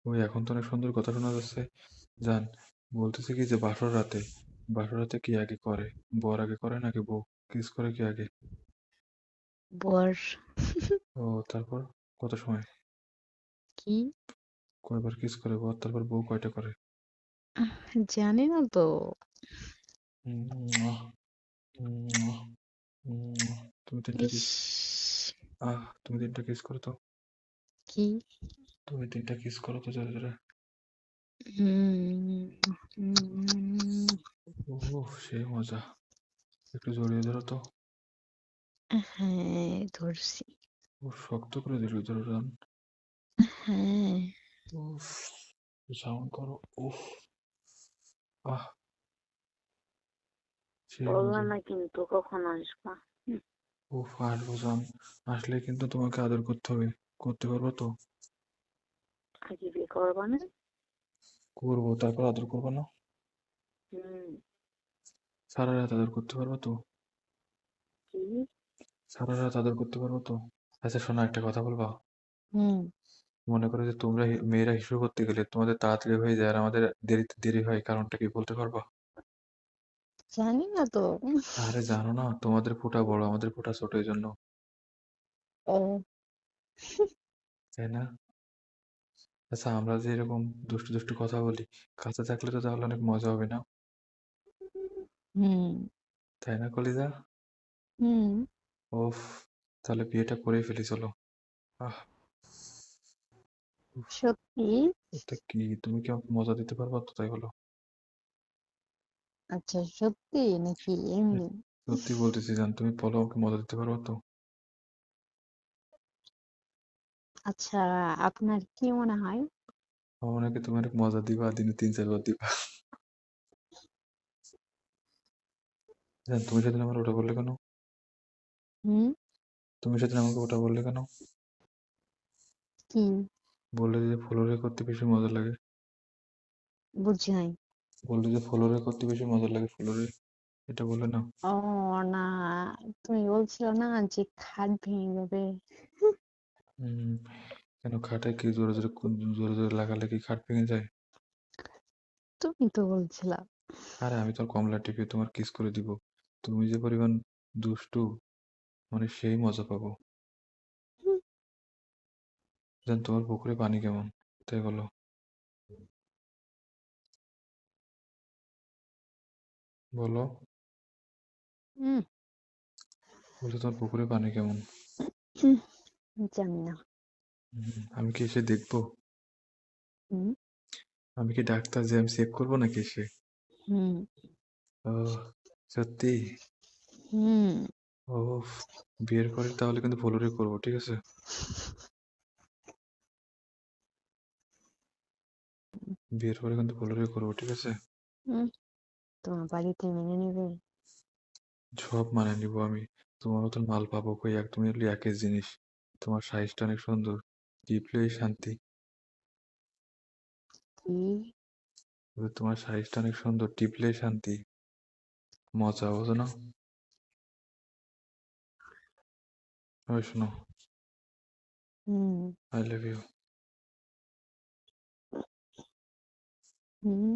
ওই এখন তো অনেক সুন্দর কথা শোনা যাচ্ছে। জান, বলতেছে কি যে বাসর রাতে কি আগে করে? বর আগে করে নাকি বউ? কিস করে কি আগে? বর। ও, তারপর কত সময়? কি? কয়বার কিস করে বর, তারপর বউ কয়টা করে? জানি না তো। উম, উম, তুমি তিনটা ইস। কিস। তুমি তিনটা কিস করো তো। কি? তুমি তিনটা কিস করো তো, জোরে জোরে। উম, উম, সেই মজা। একটু জড়িয়ে ধরো তো। হ্যাঁ, ধরছি। শক্ত করে জড়িয়ে ধরো জান। হ্যাঁ। উফ, সাউন্ড করো। উফ। আহ, সেই বলবা মজা। না কিন্তু কখন আসবা? উফ, আসবো জান। আসলে কিন্তু তোমাকে আদর করতে হবে। করতে পারবো তো? আগে বিয়ে করবা না? করবো, তারপর আদর করবো না? হুম। সারা রাত আদর করতে পারবো তো? কি? সারা রাত আদর করতে পারবো তো? আচ্ছা শোনো, একটা কথা বলবা? হুম। মনে করো যে তোমরা মেয়েরা হিসু করতে গেলে তোমাদের তাড়াতাড়ি হয়ে যায় আর আমাদের দেরিতে দেরি হয়, কারণটা কি বলতে পারবা? জানি না তো। আরে জানো না, তোমাদের ফোঁটা বড়, আমাদের ফোঁটা ছোট, এই জন্য। ও। তাই না? আচ্ছা, আমরা যে এরকম দুষ্টু দুষ্টু কথা বলি, কাছে থাকলে তো তাহলে অনেক মজা হবে না? হুম। তাই না কলিজা? হুম। ওফ, তাহলে বিয়েটা করেই ফেলি চলো। আহ, উফ, সত্যি? এটা কি, তুমি কি আমাকে মজা দিতে পারবা তো, তাই বলো। আচ্ছা, সত্যি নাকি এ, এমনি? সত্যি বলতেছি জান, তুমি বলো আমাকে মজা দিতে পারবা তো? আচ্ছা, আপনার কি মনে হয়? আমার মনে হয় কি তুমি অনেক মজা দিবা, দিনে 3-4 বার দিবা। জান, তুমি সেদিন আমার ওটা বললে কেন? হুম। তুমি সেদিন আমাকে ওটা বললে কেন? কি? বললে যে ফ্লোরে করতে বেশি মজা লাগে। বুঝি নাই। বললে যে ফ্লোরে করতে বেশি মজা লাগে, ফ্লোরে। এটা বললে না? ও না, তুমি বলছিল না যে খাট ভেঙে যাবে। হুম। কেন, খাটে কি জোরে জোরে জোরে জোরে লাগালে কি খাট ভেঙে যায়? তুমি তো বলছিলা। আরে আমি তো আর কমলা টিপে তোমার কিস করে দিব। তুমি যে পরিমাণ দুষ্টু, মানে সেই মজা পাবো। হুম। জান, তোমার পুকুরে পানি কেমন, তাই বলো। বলো। হুম। বলছো তোমার পুকুরে পানি কেমন? হুম, জানি না। আমি কি এসে দেখবো? হুম। আমি কি ডাক্তার যে আমি চেক করবো নাকি এসে? হুম। ও, সত্যি? হুম। ও, বিয়ের পরে তাহলে কিন্তু ফ্লোরে করবো, ঠিক আছে? বিয়ের পরে কিন্তু ফ্লোরে করবো, ঠিক আছে? হুম, তোমার বাড়িতে মেনে নেবে? সব মানে নিবো আমি। তোমার মতন মাল পাবো কই, তুমি হলি একই জিনিস। তোমার সাইজটা অনেক সুন্দর, টিপলেই শান্তি। কি? তোমার সাইজটা অনেক সুন্দর, টিপলেই শান্তি। মজা, বোঝো না? ওই শোনো, হুম। I love you. হুম।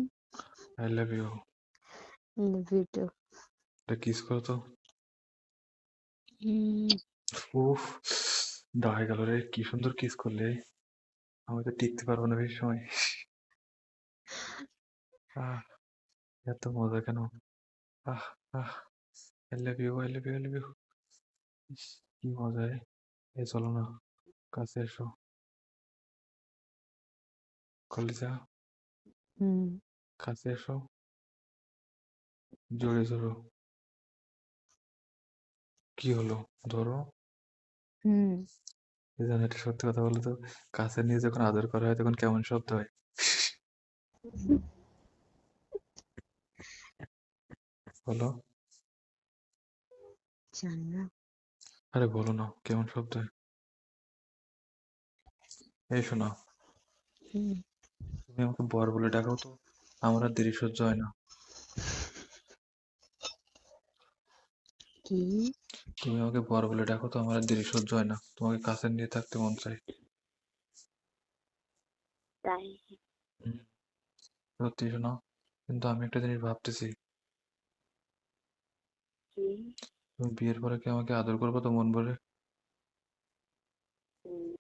I love you. Love you too. এটা কিস করো তো। হুম। উফ, দাঁড়ায় গেল রে, কি সুন্দর কিস করলে। আমি তো টিকতে পারবো না বেশি সময়। আহ, এত মজা কেন? আহ, আহ, I love you, I love you, I love you. কি মজা রে। এই চলো না, কাছে এসো। কলিজা, হুম। কাছে এসো, জোরে ধরো। কি হলো, ধরো। হুম। এই জানো, একটা সত্যি কথা বলো তো, কাছে নিয়ে যখন আদর করা হয় তখন কেমন শব্দ হয়? বলো। জানি না। আরে বলো না, কেমন শব্দ হয়? এই শোনা, হুম। তুমি আমাকে বর বলে ডাকাও তো, আমার আর দেরি সহ্য হয় না। কি? তুমি আমাকে বর বলে ডাকো তো, আমার আর দেরি সহ্য হয় না, তোমাকে কাছে নিয়ে থাকতে মন চায়। তাই? হুম, সত্যি শোনো, কিন্তু আমি একটা জিনিস ভাবতেছি, কি? তুমি বিয়ের পরে কি আমাকে আদর করবো তো মন ভরে? উম,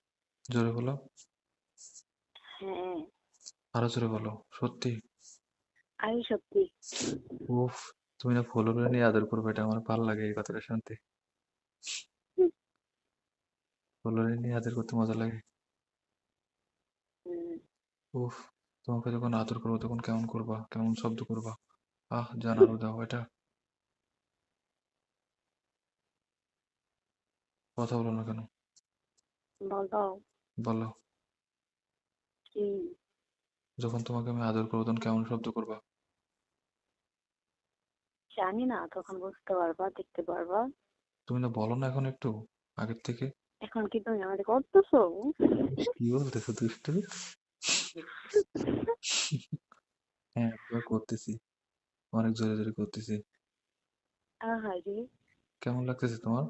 জোরে বলো, হ্যাঁ, আরো জোরে বলো, সত্যি? আরে সত্যি। উফ, তুমি না ফলো করে নিয়ে আদর করবে, এটা আমার ভালো লাগে এই কথাটা শুনতে। ফলো করে নিয়ে আদর করতে মজা লাগে। উম, উফ, তোমাকে যখন আদর করবো তখন কেমন করবা, কেমন শব্দ করবা? আহ, জান আরো দাও এটা। কথা বলো না কেন? বলো। বলো। কি? যখন তোমাকে আমি আদর করবো তখন কেমন শব্দ করবা? জানি না, তখন বুঝতে পারবা, দেখতে পারবা। তুমি না বলো না এখন একটু আগের থেকে? এখন কি তুমি আমাদের করতেছো? ইস, কি বলতেছো দুষ্টু? হ্যাঁ, এবার করতেছি, অনেক জোরে জোরে করতেছি। আহারে, কেমন লাগতেছে তোমার?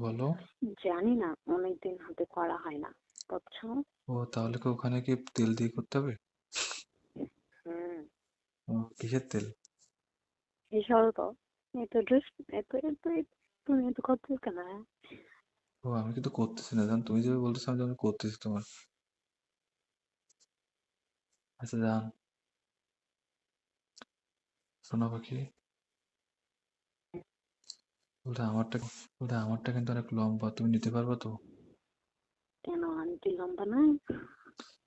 বলো। জানি না, অনেকদিন হতে করা হয় না, বুঝছো? ও, তাহলে কি ওখানে কি তেল দিয়ে করতে হবে? হুম। ও, কিসের তেল? এসব তো, এত ড্রেস, তুমি এত করতেছো কেন? ও, আমি কিন্তু করতেছি না, জান তুমি যেভাবে বলতেছো আমি যেন করতেছি তোমার। আচ্ছা জান, শোনো পাখি, বলতে আমারটা কিন্তু অনেক লম্বা, তুমি নিতে পারবে তো? কেন আন্টি লম্বা নয়?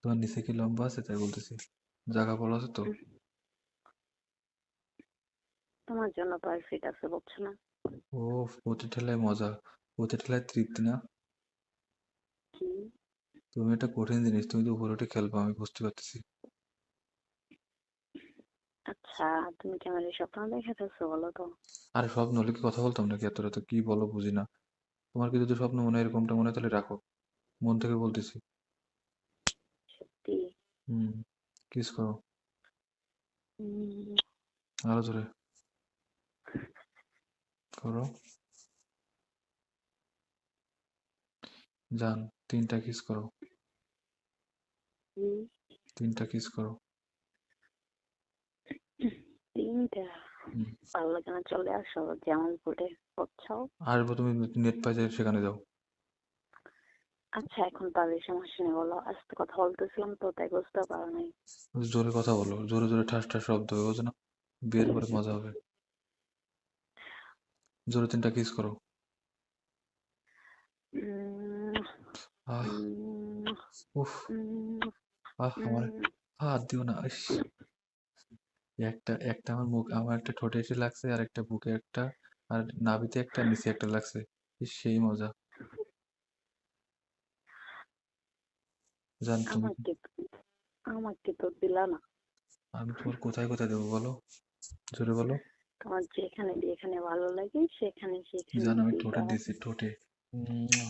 তোমার নিচে কি লম্বা আছে তাই বলতেছি, জায়গা বলা আছে তো? উম, তোমার জন্য পারফেক্ট আছে, বুঝছো না? ও, প্রতি ঠেলায় মজা, প্রতি ঠেলায় তৃপ্তি না? কি? তুমি একটা কঠিন জিনিস, তুমি তো উপরে উঠে খেলবো আমি বুঝতে পারতেছি। আচ্ছা, তুমি কি আমার এই স্বপ্ন দেখাতেছো বলো তো? আরে স্বপ্ন হলে কি কথা বলতাম নাকি এত রাতে, কি বলো বুঝি না। তোমার কি যদি স্বপ্ন মনে হয় এরকমটা মনে হয় তাহলে রাখো, মন থেকে বলতেছি। সত্যি? হুম, কিস করো, উম, আরো জোরে করো। জান, 3টা কিস করো, উম, 3টা কিস করো। তিনটা? হুম, ভালো লাগে না, চলে আসো যেমন করে, বুঝছো? আসবো, তুমি নেট পাই যাই সেখানে যাও। আচ্ছা, এখন তাদের সমস্যা নেই, বলো। আস্তে কথা বলতেছিলাম তো, তাই বুঝতে পারো নাই। জোরে কথা বলো, জোরে জোরে ঠাস ঠাস শব্দ হবে, বুঝো না? বিয়ের পরে মজা হবে। জোরে 3টা কিস করো। উম, আহ, উম, উফ, উম, আমার উম, হাত দিও না, ইস। একটা একটা আমার মুখ, আমার একটা ঠোঁটে এসে লাগছে, আর একটা বুকে একটা, আর নাভিতে একটা, নিচে একটা লাগছে। ইস, সেই মজা। জান তুমি, আমাকে আমাকে তো দিলা না। আমি তোমার কোথায় কোথায় দেবো বলো, জোরে বলো। তোমার যেখানে যেখানে ভালো লাগে সেখানে সেখানে জান, আমি ঠোঁটে দিবা। দিছি, ঠোঁটে। মুয়া,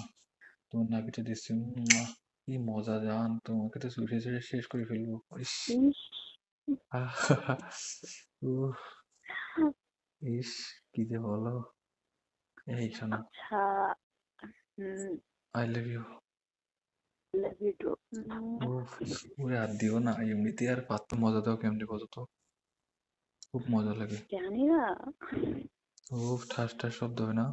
তোমার নাভিতে দিচ্ছি, মুয়া, কি মজা জান, তোমাকে তো চুষে চুষে শেষ করে ফেলবো, ইস। ইস, আহ, উফ, ইস, কি যে বলো। এই শোনো, আচ্ছা। হুম। I love you. Love you too. উফ, ওরে আর দিও না, এমনিতে আর পাত্তা মজা দাও কেমনি বলো তো, খুব মজা লাগে। জানি না। উফ, ঠাস ঠাস শব্দ হয় না?